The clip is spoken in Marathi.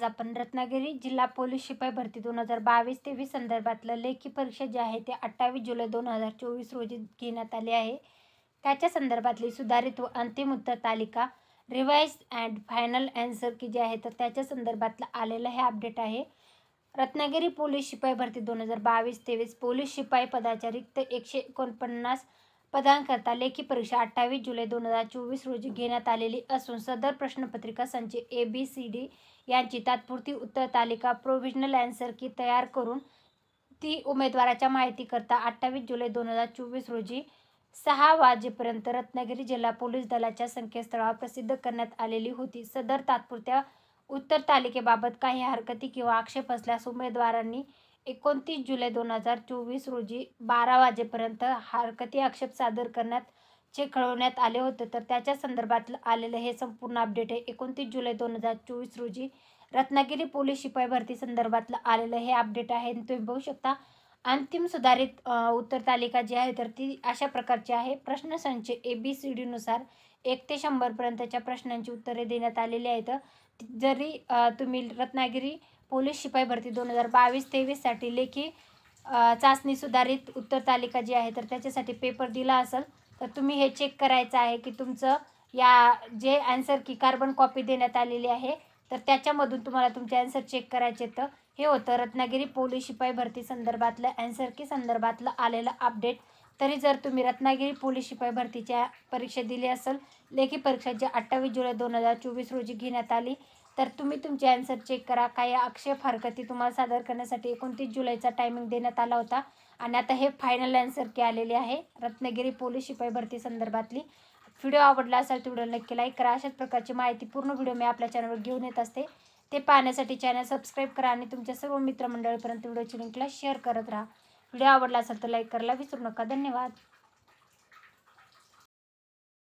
आपण रत्नागिरी जिल्हा पोलीस शिपाई भरती 2022-23 संदर्भातलं लेखी परीक्षा जी आहे ते 28 जुलै 2024 रोजी घेण्यात आली आहे. त्याच्या संदर्भातली सुधारित व अंतिम उत्तर तालिका रिवाइज अँड फायनल ॲन्सर की जे आहे तर त्याच्या संदर्भातलं आलेलं हे अपडेट आहे. रत्नागिरी पोलीस शिपाई भरती 2022-23 पोलीस शिपाई पदाच्या रिक्त 149 पदांकरता लेखी परीक्षा 28 जुलै 2024 रोजी घेण्यात आलेली असून सदर प्रश्नपत्रिका संच ABCD यांची तात्पुरती उत्तर तालिका प्रोव्हिजनल ॲन्सर की तयार करून ती उमेदवाराच्या माहितीकरता 28 जुलै 2024 रोजी 6 वाजेपर्यंत रत्नागिरी जिल्हा पोलीस दलाच्या संकेतस्थळावर प्रसिद्ध करण्यात आलेली होती. सदर तात्पुरत्या उत्तर तालिकेबाबत काही हरकती किंवा आक्षेप असल्यास उमेदवारांनी 29 जुलै 2024 रोजी 12 वाजेपर्यंत हरकती आक्षेप सादर करण्याचे कळवण्यात आले होते. तर त्याच्या संदर्भातलं आलेलं हे संपूर्ण अपडेट आहे. 29 जुलै 2024 रोजी रत्नागिरी पोलीस शिपाई भरती संदर्भातलं आलेलं हे अपडेट आहे. तुम्ही बघू शकता अंतिम सुधारित उत्तर तालिका जी आहे तर ती अशा प्रकारची आहे. प्रश्नसंच ABCD नुसार 1 ते 100 पर्यंतच्या प्रश्नांची उत्तरे देण्यात आलेली आहेत. जरी तुम्ही रत्नागिरी पोलीस शिपाई भरती 2022-23 साठी लेखी चाचणी सुधारित उत्तर तालिका जी आहे तर त्याच्यासाठी पेपर दिला असेल तर तुम्ही हे चेक करायचं आहे की तुमचं या जे ॲन्सर की कार्बन कॉपी देण्यात आलेली आहे तर त्याच्यामधून तुम्हाला तुमचे ॲन्सर चेक करायचे. तर हे होतं रत्नागिरी पोलीस शिपाई भरती संदर्भातलं ॲन्सर की संदर्भातलं आलेलं अपडेट. तरी जर तुम्ही रत्नागिरी पोलीस शिपाई भरतीच्या परीक्षा दिली असेल लेखी परीक्षा जी 28 जुलै 2024 रोजी घेण्यात आली तर तुम्ही तुमचे ॲन्सर चेक करा. काही आक्षेप हरकती तुम्हाला सादर करण्यासाठी 29 जुलैचा टायमिंग देण्यात आला होता आणि आता हे फायनल ॲन्सर की आलेले आहे रत्नागिरी पोलीस शिपाई भरती संदर्भातली. व्हिडिओ आवडला असेल तर व्हिडिओ नक्की लाईक करा. अशाच प्रकारची माहिती पूर्ण व्हिडिओ मी आपल्या चॅनलवर घेऊन येत असते. ते पाहण्यासाठी चॅनल सबस्क्राईब करा आणि तुमच्या सर्व मित्रमंडळीपर्यंत व्हिडिओची लिंकला शेअर करत राहा. व्हिडिओ आवडला असेल तर लाईक करायला विसरू नका. धन्यवाद.